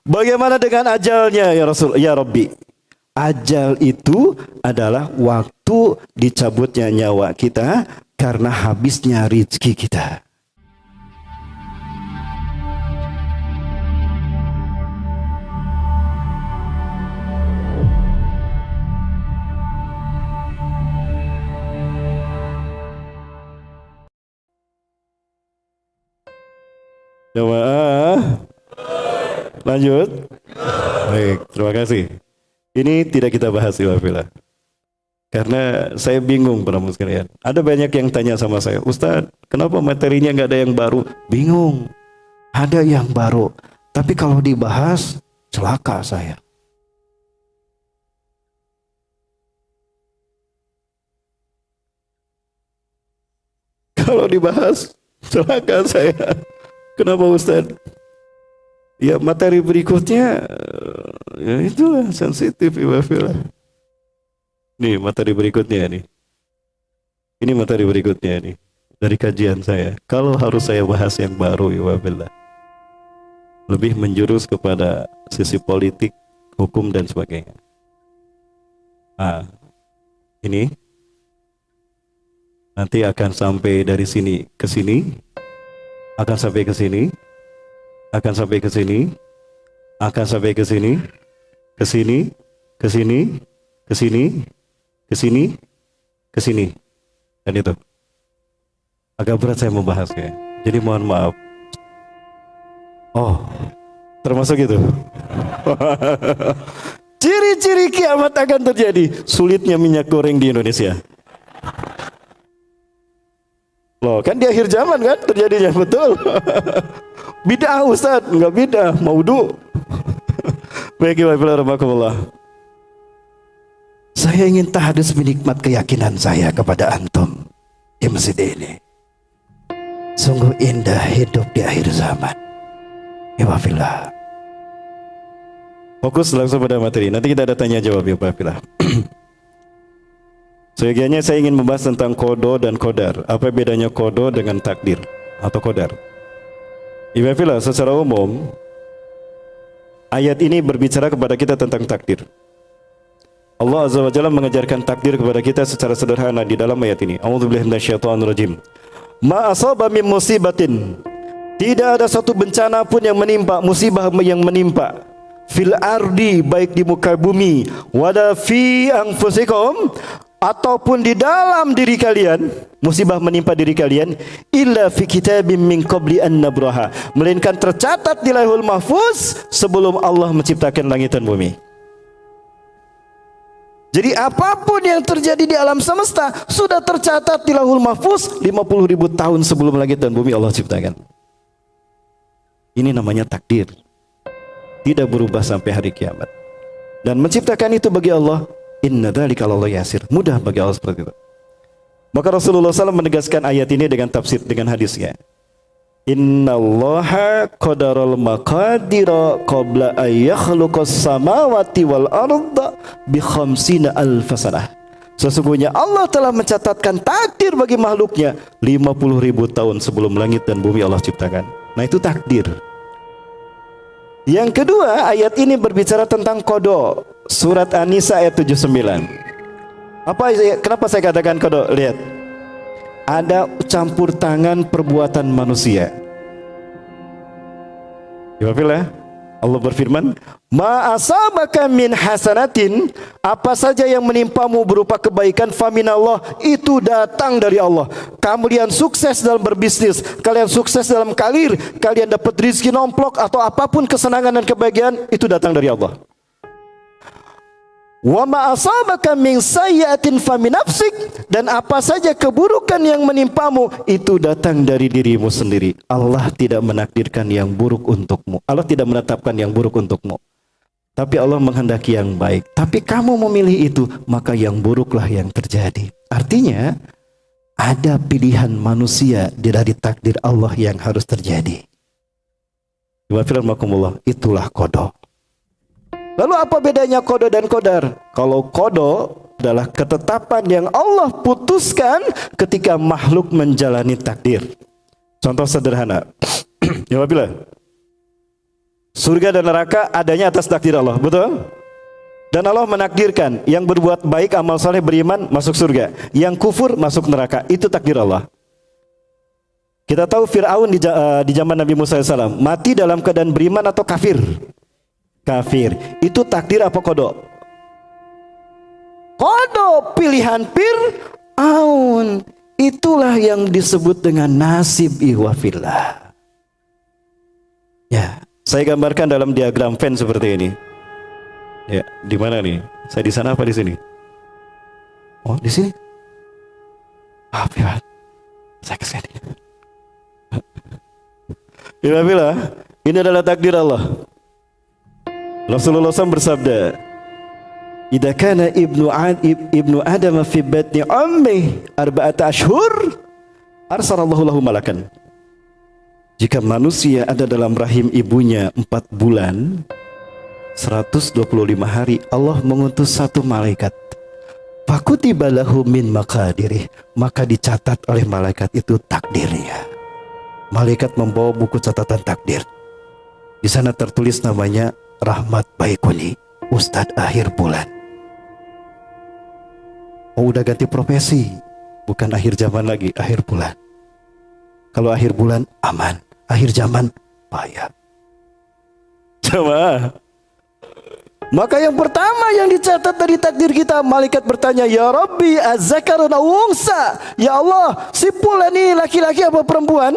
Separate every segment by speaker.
Speaker 1: Bagaimana dengan ajalnya ya Rasul, ya Rabbi? Ajal itu adalah waktu dicabutnya nyawa kita karena habisnya rezeki kita. Jamaah, lanjut. Baik, terima kasih. Ini tidak kita bahas Iwafillah. Karena saya bingung para sekalian. Ada banyak yang tanya sama saya, Ustadz, kenapa materinya nggak ada yang baru? Bingung. Ada yang baru, tapi kalau dibahas celaka saya. Kalau dibahas celaka saya. Kenapa Ustadz? Ya materi berikutnya ya itulah sensitif Iwafillah. Nih materi berikutnya nih. Ini materi berikutnya nih dari kajian saya. Kalau harus saya bahas yang baru Iwafillah, lebih menjurus kepada sisi politik, hukum dan sebagainya. Ini nanti akan sampai dari sini ke sini, akan sampai ke sini, akan sampai ke sini, akan sampai ke sini, ke sini, ke sini, ke sini, ke sini, ke sini, dan itu agak berat saya membahasnya. Jadi mohon maaf. Oh, termasuk itu. Ciri-ciri kiamat akan terjadi. Sulitnya minyak goreng di Indonesia. Loh, kan di akhir zaman kan terjadinya, betul. Bid'ah Ustaz, enggak bid'ah, maudhu. Baik, warahmatullah. Saya ingin tahdus menikmat keyakinan saya kepada antum di masjid ini. Sungguh indah hidup di akhir zaman. Iwafillah. Fokus langsung pada materi. Nanti kita ada tanya jawab ya Iwafillah. Sebagiannya saya ingin membahas tentang kodo dan kodar. Apa bedanya kodo dengan takdir atau kodar? Iwafillah, secara umum ayat ini berbicara kepada kita tentang takdir. Allah Azza wa Jalla mengajarkan takdir kepada kita secara sederhana di dalam ayat ini. A'udzubillahi minasyaitonirrajim. Ma asaba min musibatin. Tidak ada satu bencana pun yang menimpa, musibah yang menimpa fil ardi, baik di muka bumi, wala fi anfusikum, ataupun di dalam diri kalian, musibah menimpa diri kalian, illa fi kitabim min qabli an nabraha, melainkan tercatat di Lauhul Mahfuz sebelum Allah menciptakan langit dan bumi. Jadi apapun yang terjadi di alam semesta sudah tercatat di Lauhul Mahfuz 50.000 tahun sebelum langit dan bumi Allah ciptakan. Ini namanya takdir. Tidak berubah sampai hari kiamat. Dan menciptakan itu bagi Allah, inna dzalika 'alallahi yasir. Mudah bagi Allah seperti itu. Maka Rasulullah SAW menegaskan ayat ini dengan tafsir, dengan hadisnya. Innallaha qadaral maqadira qabla an yakhluqas samawati wal arda bi khamsina alf sanah. Sesungguhnya Allah telah mencatatkan takdir bagi makhluknya 50.000 tahun sebelum langit dan bumi Allah ciptakan. Nah itu takdir. Yang kedua, ayat ini berbicara tentang kodo. Surat An-Nisa ayat 79. Kenapa saya katakan kodo? Lihat, ada campur tangan perbuatan manusia. Ya, Allah berfirman, ma asabaka min hasanatin, apa saja yang menimpamu berupa kebaikan faminallah, itu datang dari Allah. Kalian sukses dalam berbisnis, kalian sukses dalam karir, kalian dapat rezeki nomplok atau apapun kesenangan dan kebahagiaan, itu datang dari Allah. Wa ma asabaka min sayyi'atin famin nafsik, dan apa saja keburukan yang menimpamu itu datang dari dirimu sendiri. Allah tidak menakdirkan yang buruk untukmu. Allah tidak menetapkan yang buruk untukmu. Tapi Allah menghendaki yang baik. Tapi kamu memilih itu, maka yang buruklah yang terjadi. Artinya ada pilihan manusia dari takdir Allah yang harus terjadi. Itulah qada. Lalu apa bedanya kodo dan kodar? Kalau kodo adalah ketetapan yang Allah putuskan ketika makhluk menjalani takdir. Contoh sederhana. Ya, Surga dan neraka adanya atas takdir Allah, betul? Dan Allah menakdirkan yang berbuat baik, amal soleh, beriman masuk surga, yang kufur masuk neraka. Itu takdir Allah. Kita tahu Fir'aun di zaman Nabi Musa AS mati dalam keadaan beriman atau kafir? Kafir. Itu takdir apa kodok? Kodok, pilihan Fir'aun. Itulah yang disebut dengan nasib ihwafillah. Ya, saya gambarkan dalam diagram Venn seperti ini. Ya, di mana nih? Saya di sana apa di sini? Oh, di sini. Maaf ya, saya kesini. Alhamdulillah, ini adalah takdir Allah. Rasulullah SAW bersabda, "Idza kana ibnu Adam fi batni ummi arba'ata ashhur, arsalallahu lahu malakan." Jika manusia ada dalam rahim ibunya 4 bulan, 125 hari, Allah mengutus satu malaikat. Fakutiba lahu min maqadirih, maka dicatat oleh malaikat itu takdirnya. Malaikat membawa buku catatan takdir. Di sana tertulis namanya Rahmat Baikuni, Ustadz akhir bulan. Oh, udah ganti profesi, bukan akhir zaman lagi, akhir bulan. Kalau akhir bulan aman, akhir zaman bahaya. Coba. Maka yang pertama yang dicatat dari takdir kita, malaikat bertanya, "Ya Rabbi, az-zakarun aw unsa?" Ya Allah, si fulan ini laki-laki apa perempuan?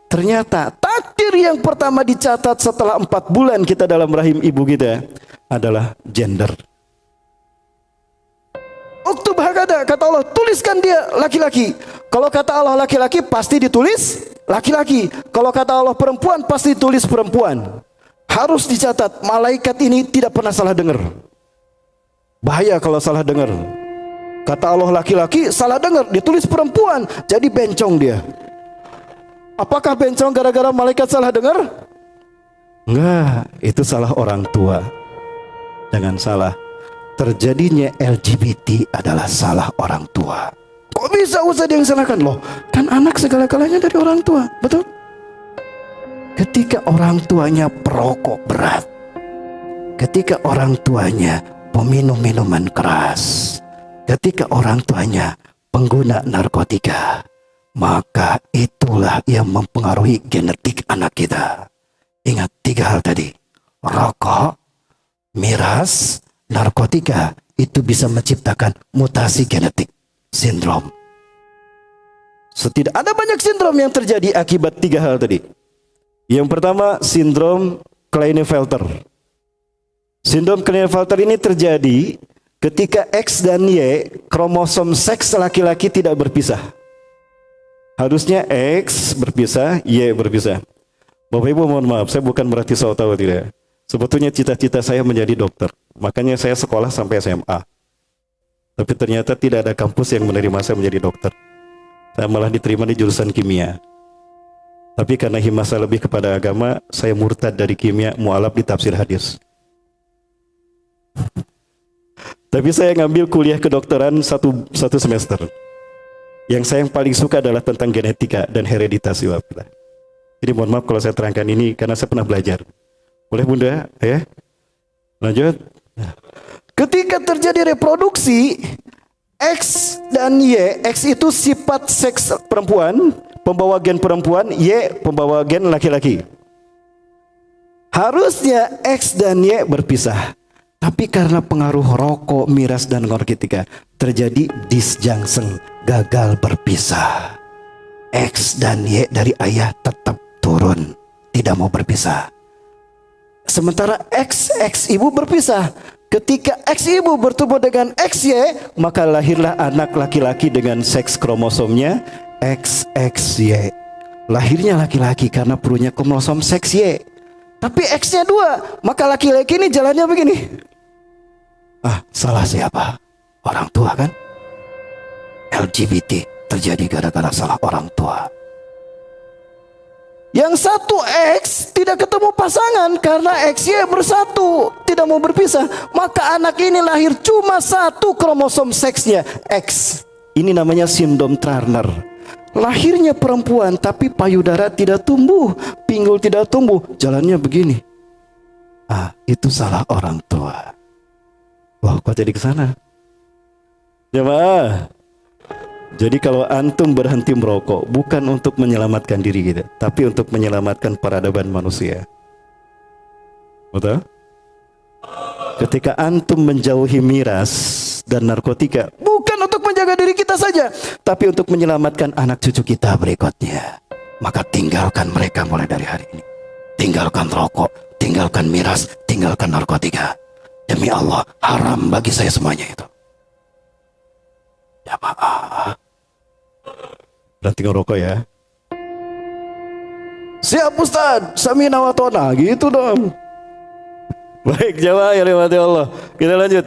Speaker 1: Ternyata takdir yang pertama dicatat setelah 4 bulan kita dalam rahim ibu kita adalah gender. Uktub hakada, kata Allah, tuliskan dia laki-laki. Kalau kata Allah laki-laki pasti ditulis laki-laki. Kalau kata Allah perempuan pasti ditulis perempuan. Harus dicatat. Malaikat ini tidak pernah salah dengar. Bahaya kalau salah dengar. Kata Allah laki-laki, salah dengar, ditulis perempuan, jadi bencong dia. Apakah bencong gara-gara malaikat salah dengar? Enggak, itu salah orang tua. Jangan salah. Terjadinya LGBT adalah salah orang tua. Kok bisa usah dia yang salahkan? Loh, kan anak segala-galanya dari orang tua, betul? Ketika orang tuanya perokok berat, ketika orang tuanya peminum minuman keras, ketika orang tuanya pengguna narkotika, maka itulah yang mempengaruhi genetik anak kita. Ingat 3 hal tadi. Rokok, miras, narkotika, itu bisa menciptakan mutasi genetik, sindrom. Ada banyak sindrom yang terjadi akibat 3 hal tadi. Yang pertama, sindrom Klinefelter. Sindrom Klinefelter ini terjadi ketika X dan Y, kromosom seks laki-laki tidak berpisah. Harusnya X berpisah, Y berpisah. Bapak Ibu mohon maaf, saya bukan berarti so tahu tidak. Sebetulnya cita-cita saya menjadi dokter. Makanya saya sekolah sampai SMA. Tapi ternyata tidak ada kampus yang menerima saya menjadi dokter. Saya malah diterima di jurusan kimia. Tapi karena himmah saya lebih kepada agama, saya murtad dari kimia, mualaf di tafsir hadis. Tapi saya ngambil kuliah kedokteran satu semester. Yang saya yang paling suka adalah tentang genetika dan hereditas. Jadi mohon maaf kalau saya terangkan ini karena saya pernah belajar. Boleh Bunda? Ya. Lanjut. Ketika terjadi reproduksi, X dan Y, X itu sifat seks perempuan, pembawa gen perempuan, Y pembawa gen laki-laki. Harusnya X dan Y berpisah. Tapi karena pengaruh rokok, miras, dan narkotika, terjadi disjunction, gagal berpisah. X dan Y dari ayah tetap turun, tidak mau berpisah. Sementara X ibu berpisah. Ketika X ibu bertemu dengan XY, maka lahirlah anak laki-laki dengan seks kromosomnya XXY. Lahirnya laki-laki karena perlunya kromosom seks Y. Tapi X-nya 2, maka laki-laki ini jalannya begini. Salah siapa? Orang tua kan? LGBT terjadi gara-gara salah orang tua. Yang satu X tidak ketemu pasangan karena XY bersatu, tidak mau berpisah. Maka anak ini lahir cuma 1 kromosom seksnya X. Ini namanya sindrom Turner. Lahirnya perempuan tapi payudara tidak tumbuh, pinggul tidak tumbuh, jalannya begini. Itu salah orang tua. Wah, kok jadi ke sana? Jemaah. Jadi kalau antum berhenti merokok bukan untuk menyelamatkan diri kita, tapi untuk menyelamatkan peradaban manusia. Betul? Ketika antum menjauhi miras dan narkotika, bukan untuk menjaga diri kita saja, tapi untuk menyelamatkan anak cucu kita berikutnya. Maka tinggalkan mereka mulai dari hari ini. Tinggalkan rokok, tinggalkan miras, tinggalkan narkotika. Demi Allah, haram bagi saya semuanya itu. Jamaah, berhenti ngerokok ya. Siap Ustaz, samina wa ta'na, gitu dong. Baik jamaah yang dirahmati Allah, kita lanjut.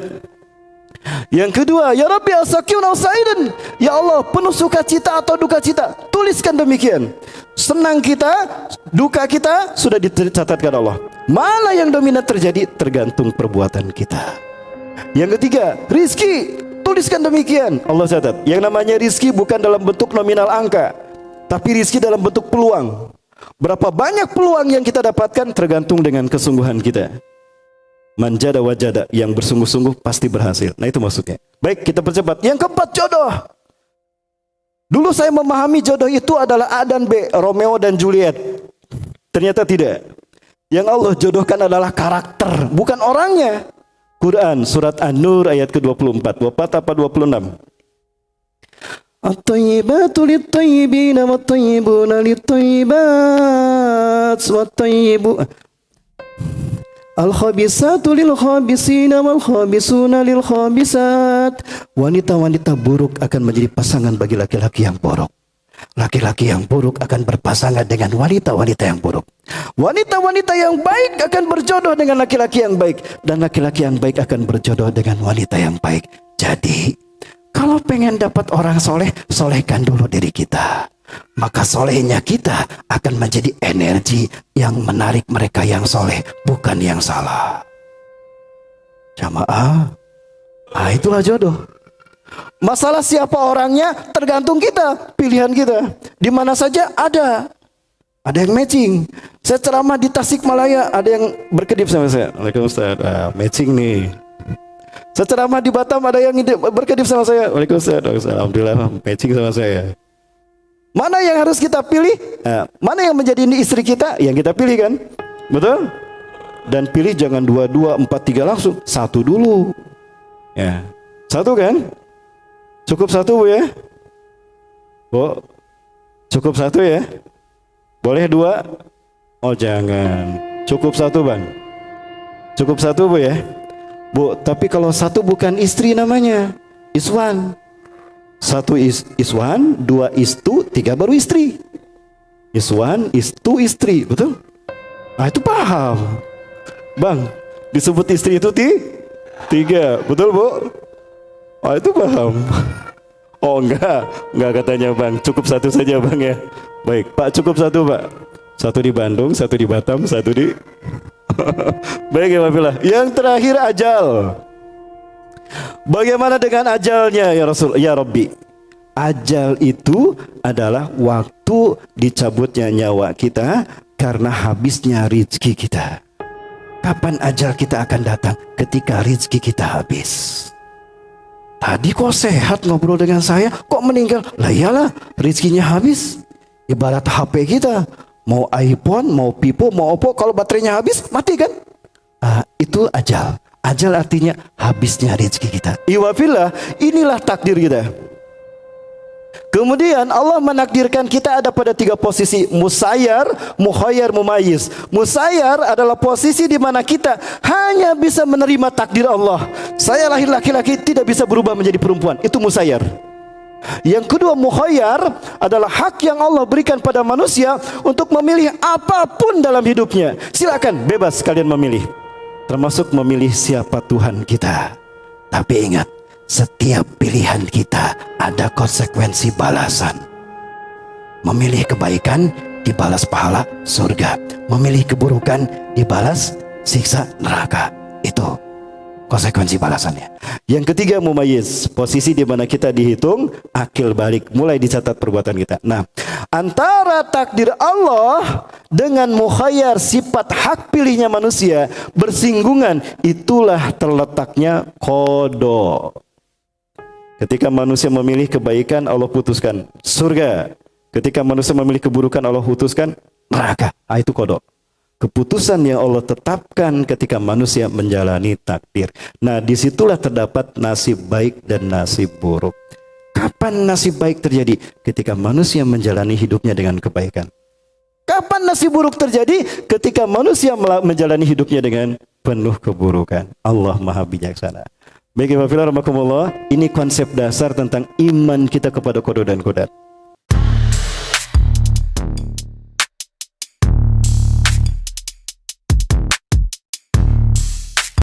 Speaker 1: Yang kedua, ya Rabbi as-sakiun al-sa'idan. Ya Allah, penuh sukacita atau duka cita, tuliskan demikian. Senang kita, duka kita sudah dicatatkan Allah. Mana yang dominan terjadi tergantung perbuatan kita. Yang ketiga, rizki, tuliskan demikian. Allah catat. Yang namanya rizki bukan dalam bentuk nominal angka, tapi rizki dalam bentuk peluang. Berapa banyak peluang yang kita dapatkan tergantung dengan kesungguhan kita. Manjada wajada, yang bersungguh-sungguh pasti berhasil. Nah itu maksudnya. Baik, kita percepat. Yang keempat, jodoh. Dulu saya memahami jodoh itu adalah A dan B, Romeo dan Juliet. Ternyata tidak. Yang Allah jodohkan adalah karakter, bukan orangnya. Quran surat An-Nur ayat ke-24, 24 apa 26. At-tayyibatu lit-tayyibina wat-tayyibuna lit-tayyibat wat-tayyibu al-khabisatu lil-khabisina wal-khabisuna lil-khabisat. Wanita-wanita buruk akan menjadi pasangan bagi laki-laki yang buruk. Laki-laki yang buruk akan berpasangan dengan wanita-wanita yang buruk. Wanita-wanita yang baik akan berjodoh dengan laki-laki yang baik, dan laki-laki yang baik akan berjodoh dengan wanita yang baik. Jadi, kalau pengen dapat orang soleh, solehkan dulu diri kita. Maka solehnya kita akan menjadi energi yang menarik mereka yang soleh, bukan yang salah. Jamaah, itulah jodoh. Masalah siapa orangnya tergantung kita, pilihan kita. Di mana saja ada yang matching. Saya ceramah di Tasikmalaya, ada yang berkedip sama saya. Waalaikumsalam, matching nih. Saya ceramah di Batam, ada yang berkedip sama saya. Waalaikumsalam, alhamdulillah matching sama saya. Mana yang harus kita pilih? Mana yang menjadi istri kita? Yang kita pilih kan? Betul? Dan pilih jangan 2, 2, 4, 3 langsung. Satu dulu. Ya, satu kan? Cukup satu Bu ya? Bu, cukup satu ya? Boleh 2? Oh jangan. Cukup satu Bang. Cukup satu Bu ya? Bu, tapi kalau satu bukan istri namanya, iswan. Satu iswan, 2 istu, 3 baru istri. Iswan, istu, istri, betul? Nah itu paham. Bang, disebut istri itu 3, betul Bu? Oh itu paham. Oh enggak katanya Bang, cukup satu saja Bang ya. Baik Pak, cukup satu Pak. Satu di Bandung, satu di Batam, satu di baik ya Wafilah. Yang terakhir ajal. Bagaimana dengan ajalnya ya Rasul, ya Rabbi? Ajal itu adalah waktu dicabutnya nyawa kita karena habisnya rezeki kita. Kapan ajal kita akan datang? Ketika rezeki kita habis. Tadi kok sehat ngobrol dengan saya, kok meninggal? Lah iyalah, rezekinya habis. Ibarat HP kita, mau iPhone, mau Vivo, mau Oppo, kalau baterainya habis, mati kan? Itu ajal. Ajal artinya habisnya rezeki kita. Iwafillah, inilah takdir kita. Kemudian Allah menakdirkan kita ada pada 3 posisi: musayyar, mukhayyar, mumayyiz. Musayyar adalah posisi di mana kita hanya bisa menerima takdir Allah. Saya lahir laki-laki, tidak bisa berubah menjadi perempuan. Itu musayyar. Yang kedua, mukhayyar adalah hak yang Allah berikan pada manusia untuk memilih apapun dalam hidupnya. Silakan, bebas kalian memilih. Termasuk memilih siapa Tuhan kita. Tapi ingat, setiap pilihan kita ada konsekuensi balasan. Memilih kebaikan dibalas pahala surga, memilih keburukan dibalas siksa neraka. Itu konsekuensi balasannya. Yang ketiga, mumayyiz, posisi di mana kita dihitung akil balik, mulai dicatat perbuatan kita. Nah, antara takdir Allah dengan mukhayyar, sifat hak pilihnya manusia bersinggungan, itulah terletaknya qada. Ketika manusia memilih kebaikan, Allah putuskan surga. Ketika manusia memilih keburukan, Allah putuskan neraka. Itu qada. Keputusan yang Allah tetapkan ketika manusia menjalani takdir. Nah, disitulah terdapat nasib baik dan nasib buruk. Kapan nasib baik terjadi? Ketika manusia menjalani hidupnya dengan kebaikan. Kapan nasib buruk terjadi? Ketika manusia menjalani hidupnya dengan penuh keburukan. Allah Maha Bijaksana. Baik, Bapak Rahimakumullah, ini konsep dasar tentang iman kita kepada qada dan qadar.